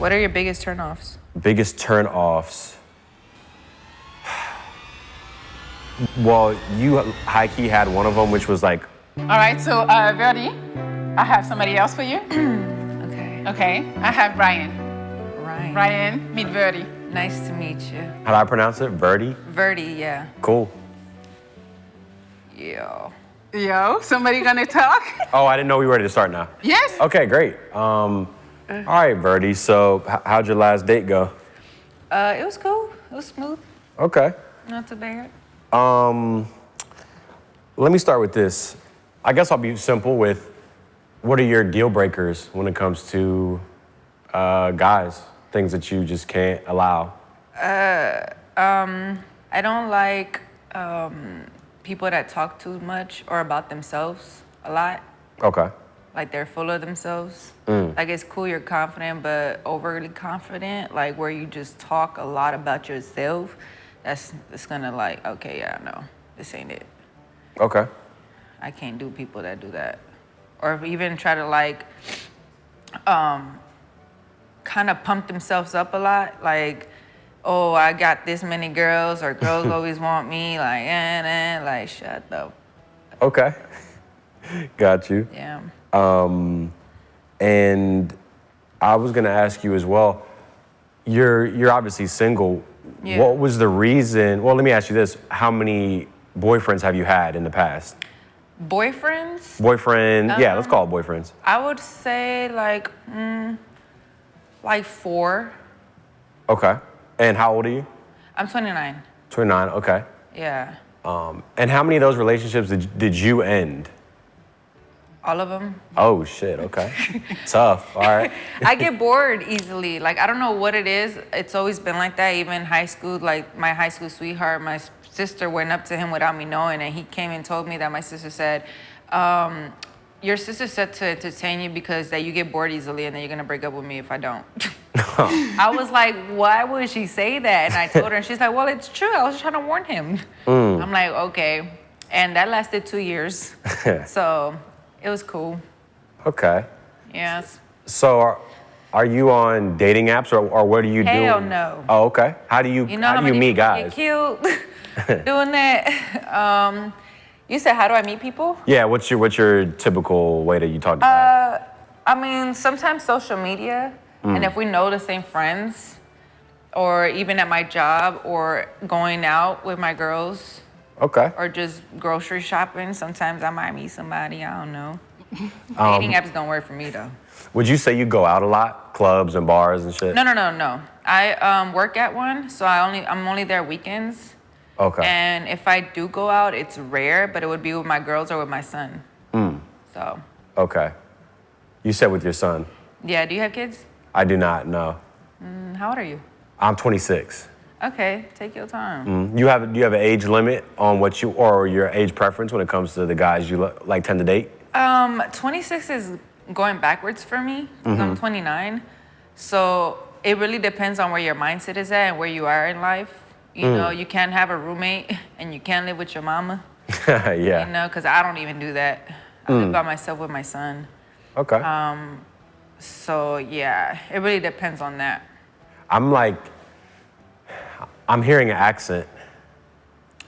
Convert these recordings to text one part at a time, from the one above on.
What are your biggest turnoffs? Biggest turn-offs. Well, you high-key had one of them, which was like... All right, so Verdi, I have somebody else for you. Okay. Okay, I have Ryan. Ryan. Ryan, meet Verdi. Nice to meet you. How do I pronounce it? Verdi? Verdi, yeah. Cool. Yo. Yo, somebody gonna talk? Oh, I didn't know we were ready to start now. Yes. Okay, great. All right, Verdi, so how'd your last date go? It was cool. It was smooth. Okay. Not too bad. Let me start with this. I guess I'll be simple with, what are your deal breakers when it comes to guys? Things that you just can't allow? I don't like people that talk too much or about themselves a lot. Okay. Like they're full of themselves. Like it's cool you're confident, but overly confident, like where you just talk a lot about yourself, it's gonna like, okay, yeah, no, this ain't it. Okay. I can't do people that do that. Or if even try to like, kind of pump themselves up a lot. Like, oh, I got this many girls, or girls always want me, like, like, shut up. Okay. Got you. Yeah. And I was gonna ask you as well, you're obviously single. Yeah. What was the reason? Well, let me ask you this. How many boyfriends have you had in the past? Boyfriends? Yeah, let's call it boyfriends. I would say like 4. Okay. And how old are you? I'm 29. 29, okay. Yeah. And how many of those relationships did you end? All of them. Oh, shit, okay. Tough, all right. I get bored easily. Like, I don't know what it is. It's always been like that. Even high school, like my high school sweetheart, my sister went up to him without me knowing, and he came and told me that my sister said, your sister said to entertain you because that you get bored easily and then you're gonna break up with me if I don't. I was like, why would she say that? And I told her, and she's like, well, it's true. I was trying to warn him. I'm like, okay. And that lasted 2 years. So it was cool. Okay. Yes. So are you on dating apps or what do you do? Hell no. Oh, okay. How do you how meet people guys? get killed doing that? You said, how do I meet people? Yeah, what's your typical way that you talk to guys? I mean, sometimes social media, and if we know the same friends, or even at my job, or going out with my girls, Okay. or just grocery shopping. Sometimes I might meet somebody, I don't know. Dating apps don't work for me though. Would you say you go out a lot? Clubs and bars and shit? No. I work at one, so I'm only there weekends. Okay. And if I do go out, it's rare, but it would be with my girls or with my son. So. Okay. You said with your son? Yeah, do you have kids? I do not, no. How old are you? I'm 26. Okay, take your time. Do you have an age limit on or your age preference when it comes to the guys you like tend to date? 26 is going backwards for me, because I'm 29. So it really depends on where your mindset is at and where you are in life. You know, you can't have a roommate and you can't live with your mama. Yeah. You know, because I don't even do that. I live by myself with my son. Okay. So yeah, it really depends on that. I'm hearing an accent.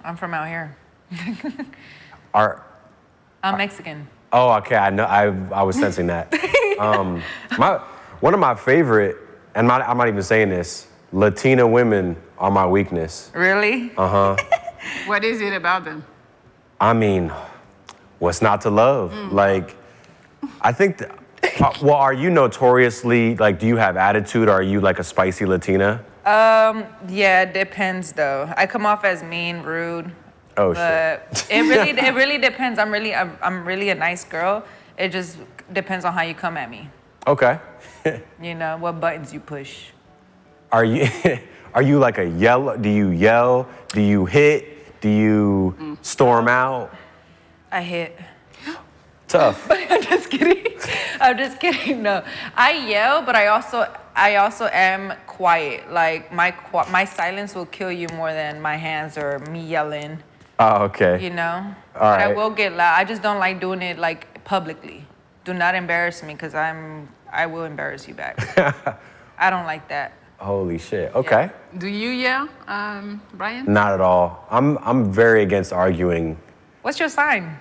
I'm from out here. I'm Mexican. Oh, okay. I know. I was sensing that. One of my favorite, and I'm not even saying this, Latina women are my weakness. Really? What is it about them? I mean, what's not to love? Like, I think, well, are you notoriously, like, do you have attitude? Or are you like a spicy Latina? Yeah, it depends though. I come off as mean, rude. Oh, but shit. it really depends. I'm really a nice girl. It just depends on how you come at me. Okay. You know, what buttons you push. Are you like a yell? Do you yell? Do you hit? Do you storm out? I hit. Tough. I'm just kidding. No, I yell, but I also am quiet. Like my silence will kill you more than my hands or me yelling. Oh, okay. You know. All right. I will get loud. I just don't like doing it like publicly. Do not embarrass me, because I will embarrass you back. I don't like that. Holy shit. Okay. Do you yell, Brian? Not at all. I'm very against arguing. What's your sign?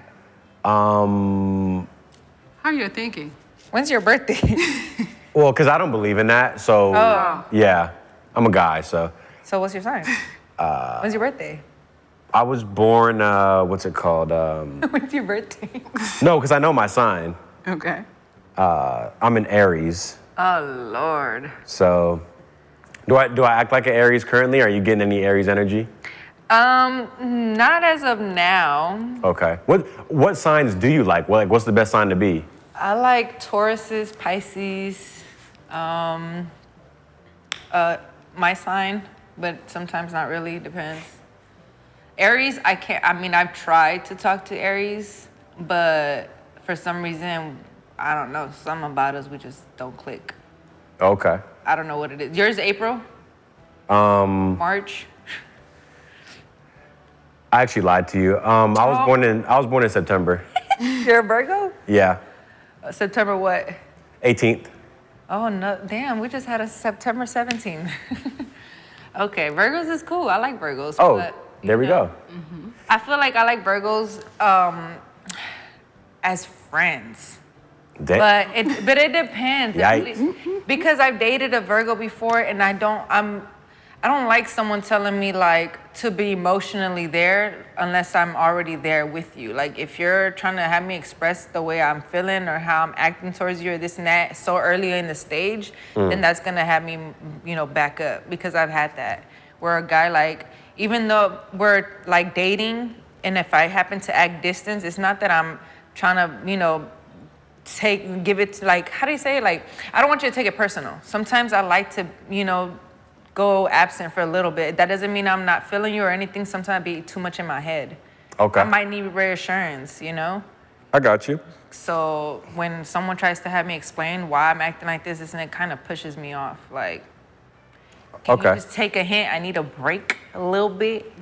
How you thinking? When's your birthday? Well, because I don't believe in that. So, yeah, I'm a guy. So, So what's your sign? When's your birthday? I was born, what's it called? When's your birthday? No, because I know my sign. Okay. I'm an Aries. Oh Lord. So, do I act like an Aries currently? Are you getting any Aries energy? Not as of now. Okay. What signs do you like? What's the best sign to be? I like Tauruses, Pisces, my sign, but sometimes not really, depends. Aries, I can't, I mean, I've tried to talk to Aries, but for some reason, I don't know, something about us, we just don't click. Okay. I don't know what it is. Yours April? March? I actually lied to you. I was born in September. You're a Virgo? Yeah. September what? 18th. Oh no, damn, we just had a September 17. Okay, Virgos is cool. I like Virgos. Oh, but, there we go. I feel like I like Virgos as friends. But it depends. Yikes. Because I've dated a Virgo before and I don't like someone telling me like to be emotionally there unless I'm already there with you. Like if you're trying to have me express the way I'm feeling or how I'm acting towards you or this and that so early in the stage, then that's gonna have me, back up because I've had that. Where a guy like, even though we're like dating and if I happen to act distance, it's not that I'm trying to, give it to like, how do you say it? Like, I don't want you to take it personal. Sometimes I like to, go absent for a little bit. That doesn't mean I'm not feeling you or anything. Sometimes I be too much in my head. Okay. I might need reassurance, I got you. So when someone tries to have me explain why I'm acting like this, and it kind of pushes me off. Like, can you just take a hint? I need a break a little bit.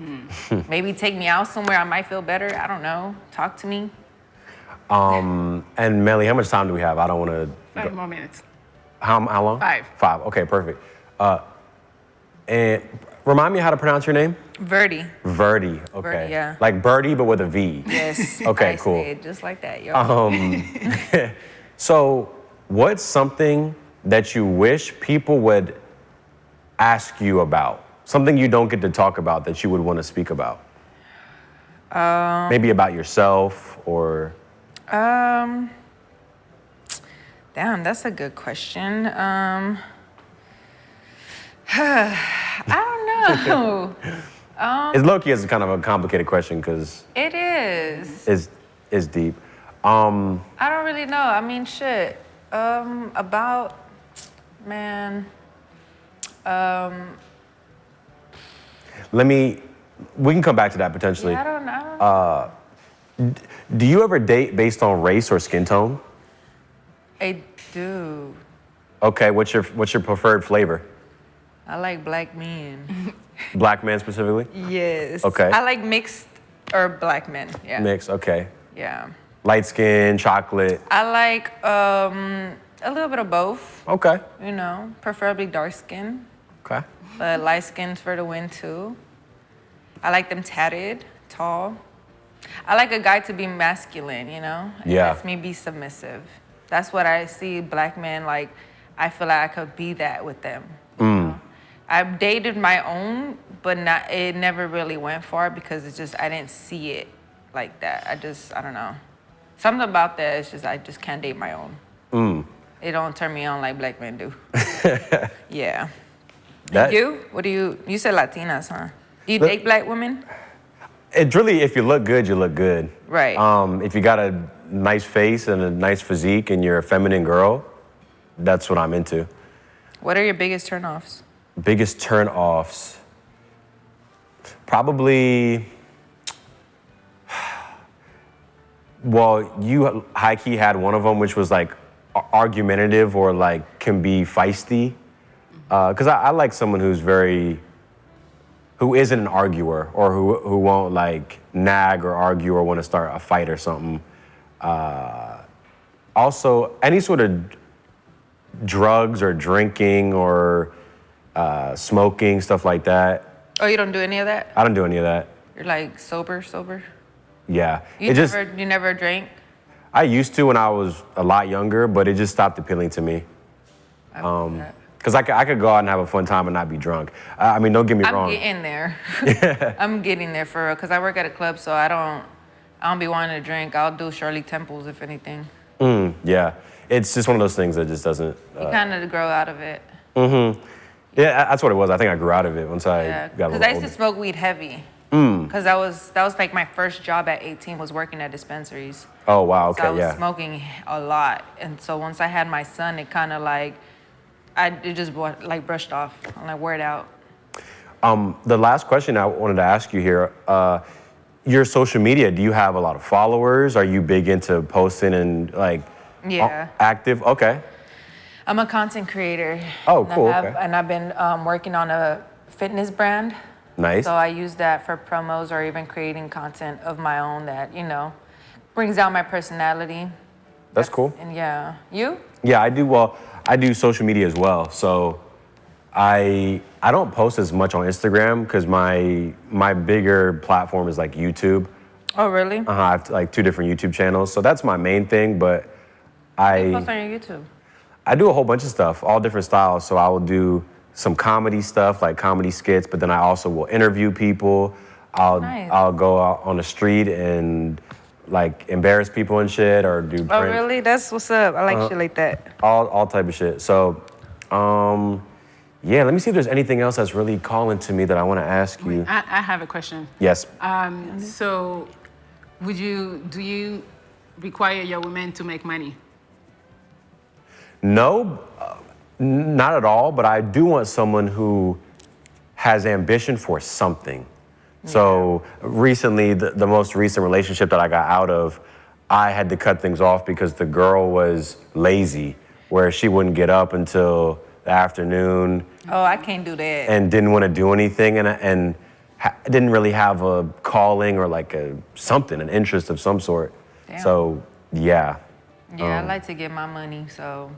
Maybe take me out somewhere I might feel better. I don't know. Talk to me. And Melli, how much time do we have? I don't want to. 5 more minutes. How long? 5. 5. Okay, perfect. And remind me how to pronounce your name? Verdi. Verdi. Okay. Verdi, yeah. Like birdie, but with a V. Yes. Okay, I cool. say it just like that, yo. So, what's something that you wish people would ask you about? Something you don't get to talk about that you would want to speak about? Maybe about yourself or. Damn, that's a good question. I don't know. It's low-key is kind of a complicated question because It is. it's deep. I don't really know. I mean, shit. About, man. We can come back to that potentially. Yeah, I don't know. Do you ever date based on race or skin tone? I do. Okay, what's your preferred flavor? I like black men. Black men specifically? Yes. Okay. I like mixed or black men. Yeah. Mix, okay. Yeah. Light skin, chocolate. I like a little bit of both. Okay. Preferably dark skin, Okay. but light skin's for the win too. I like them tatted, tall. I like a guy to be masculine, and Yeah. lets me be submissive. That's what I see black men like. I feel like I could be that with them. I've dated my own, but it never really went far because it's just I didn't see it like that. I don't know. Something about that is just I just can't date my own. It don't turn me on like black men do. Yeah. You? What do you said Latinas, huh? Do you date black women? It's really, if you look good, you look good. Right. If you got a nice face and a nice physique and you're a feminine girl, that's what I'm into. What are your biggest turnoffs? Biggest turn-offs? Probably, well, you high-key had one of them, which was like argumentative or like can be feisty. Because I like someone who isn't an arguer or who won't like nag or argue or want to start a fight or something. Also, any sort of drugs or drinking or smoking, stuff like that. Oh, you don't do any of that? I don't do any of that. You're like sober? Yeah. You never drank? I used to when I was a lot younger, but it just stopped appealing to me. I believe that. Because I could go out and have a fun time and not be drunk. I mean, don't get me wrong. I'm getting there. I'm getting there for real, because I work at a club, so I don't be wanting to drink. I'll do Shirley Temples, if anything. Yeah. It's just one of those things that just doesn't... You kind of grow out of it. Yeah, that's what it was. I think I grew out of it once I got a little Because I used to smoke weed heavy. Because that was like my first job at 18 was working at dispensaries. Oh, wow. Okay, so I was yeah. smoking a lot. And so once I had my son, it kind of like, it just like brushed off. I'm like, wore it out. The last question I wanted to ask you here, your social media, do you have a lot of followers? Are you big into posting and like Yeah. active? Okay. I'm a content creator. Oh, and cool. And I've been working on a fitness brand. Nice. So I use that for promos or even creating content of my own that, brings out my personality. That's cool. And yeah. You? Yeah, I do. Well, I do social media as well. So I don't post as much on Instagram because my bigger platform is like YouTube. Oh, really? I have like 2 different YouTube channels. So that's my main thing, but What do you post on your YouTube? I do a whole bunch of stuff, all different styles. So I will do some comedy stuff, like comedy skits, but then I also will interview people. Nice. I'll go out on the street and like embarrass people and shit or do Oh, pranks. really? That's what's up. I like shit like that. All type of shit. So, yeah, let me see if there's anything else that's really calling to me that I want to ask you. I have a question. Yes. So, do you require your women to make money? No, not at all, but I do want someone who has ambition for something. So recently, the most recent relationship that I got out of, I had to cut things off because the girl was lazy, where she wouldn't get up until the afternoon. Oh, I can't do that. And didn't want to do anything and didn't really have a calling or like an interest of some sort. Damn. So, yeah. Yeah, I like to get my money, so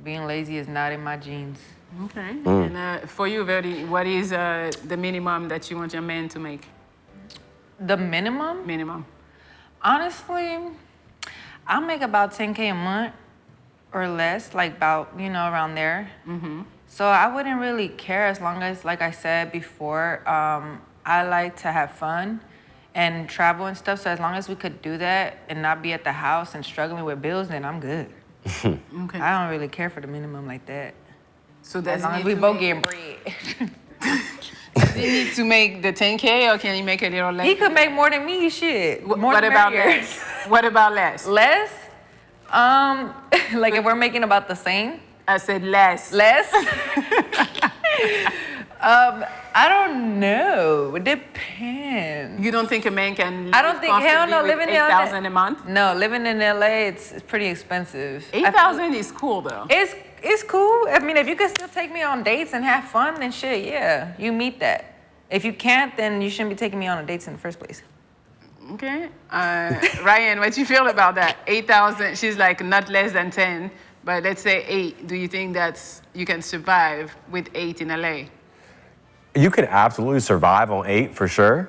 being lazy is not in my genes. Okay. And for you, Verdi, what is the minimum that you want your man to make? The minimum? Minimum. Honestly, I'll make about 10K a month or less, like about, around there. So I wouldn't really care as long as, like I said before, I like to have fun and travel and stuff. So as long as we could do that and not be at the house and struggling with bills, then I'm good. Okay. I don't really care for the minimum like that. So As long as we both getting bread. Does he need to make the 10K or can he make a little less? He could make more than me, shit. More What than about merrier. less? What about less? Less? Like if we're making about the same? I said less. Less? I don't know. It depends. You don't think a man can live I don't think, hell no, comfortably with living in 8,000 a month? No, living in LA, it's pretty expensive. 8,000 is cool though. It's cool. I mean, if you could still take me on dates and have fun, then shit, yeah, you meet that. If you can't, then you shouldn't be taking me on dates in the first place. Okay. Ryan, what you feel about that? 8,000, she's like not less than 10, but let's say 8. Do you think you can survive with 8 in LA? You can absolutely survive on 8 for sure.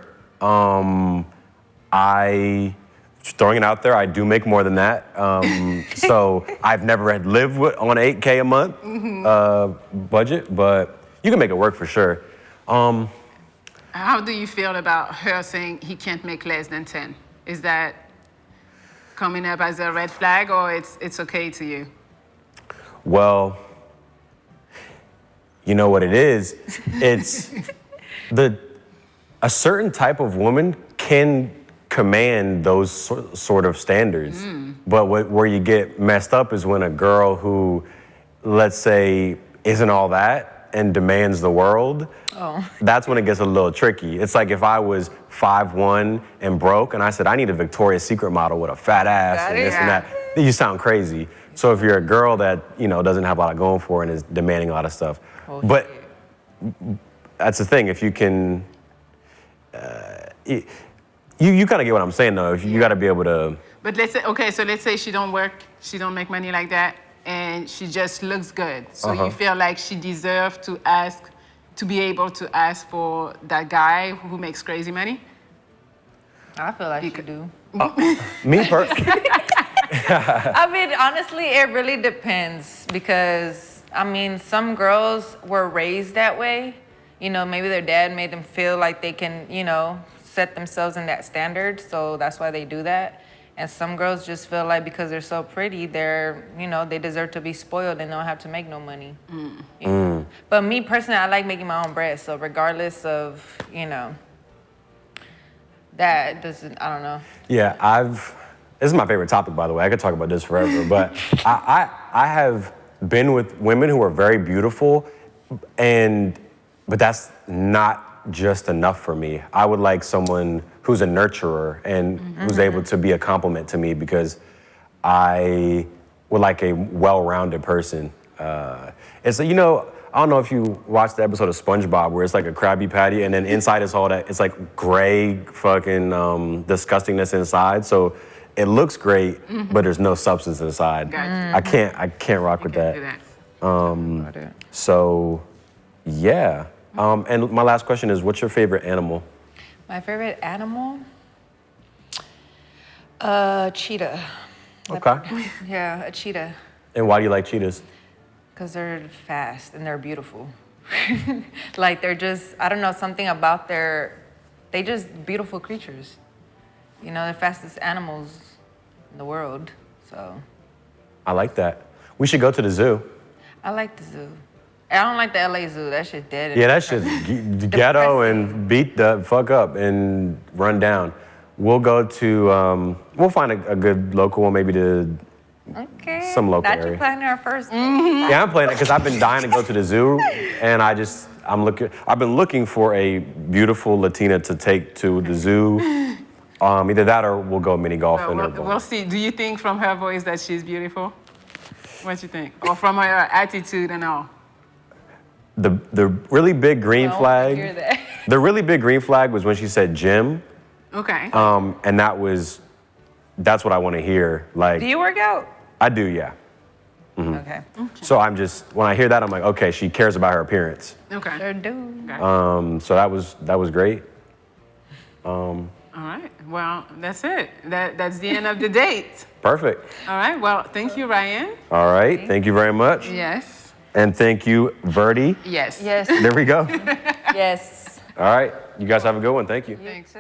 Throwing it out there, I do make more than that. So I've never had lived on 8K a month budget, but you can make it work for sure. How do you feel about her saying he can't make less than 10? Is that coming up as a red flag or it's okay to you? Well, you know what it is? It's a certain type of woman can command those sort of standards. But where you get messed up is when a girl who, let's say, isn't all that and demands the world, that's when it gets a little tricky. It's like if I was 5'1" and broke and I said, I need a Victoria's Secret model with a fat ass and this and that, you sound crazy. So if you're a girl that, doesn't have a lot going for and is demanding a lot of stuff. But that's the thing, if you can, you kind of get what I'm saying though. You got to be able to. But let's say she don't work, she don't make money like that. and she just looks good. So you feel like she deserves to be able to ask for that guy who makes crazy money? I feel like you do. Me per I mean, honestly, it really depends because, I mean, some girls were raised that way. You know, maybe their dad made them feel like they can, you know, set themselves in that standard. So that's why they do that. And some girls just feel like because they're so pretty, they're, you know, they deserve to be spoiled and don't have to make no money. You know? But me personally, I like making my own bread. So regardless of, you know, that doesn't, I don't know. Yeah, this is my favorite topic, by the way. I could talk about this forever, but I have been with women who are very beautiful, but that's not just enough for me. I would like someone who's a nurturer and who's able to be a compliment to me because I would like a well-rounded person. It's, you know, I don't know if you watched the episode of SpongeBob where it's like a Krabby Patty and then inside is all that, it's like gray fucking disgustingness inside. So it looks great, but there's no substance inside. Gotcha. I can't rock with that. Do that. So, yeah. And my last question is, what's your favorite animal? My favorite animal? Cheetah. Okay. Yeah, a cheetah. And why do you like cheetahs? Because they're fast and they're beautiful. Like they're just, I don't know, something about they just beautiful creatures. You know, they're fastest animals in the world, so. I like that. We should go to the zoo. I like the zoo. I don't like the LA zoo, that shit dead. Yeah, that shit's ghetto and beat the fuck up and run down. We'll go to, we'll find a good local one, maybe to Okay. some local Not area. you planning our first date. Yeah, I'm playing it because I've been dying to go to the zoo, and I've been looking for a beautiful Latina to take to the zoo. Either that or we'll go mini golfing. We'll see. Do you think from her voice that she's beautiful? What do you think? Or from her attitude and all? The really big green I don't flag. hear that. The really big green flag was when she said gym, Okay. and that's what I want to hear. Like, Do you work out? I do, yeah. Okay. So when I hear that, I'm like, okay, she cares about her appearance. Okay. Sure do. So that was great. All right. Well, that's it. That's the end of the date. Perfect. All right. Well, thank you, Ryan. All right, thank you very much. Yes. And thank you, Verdi. Yes. Yes. There we go. Yes. All right, you guys have a good one. Thank you. You too.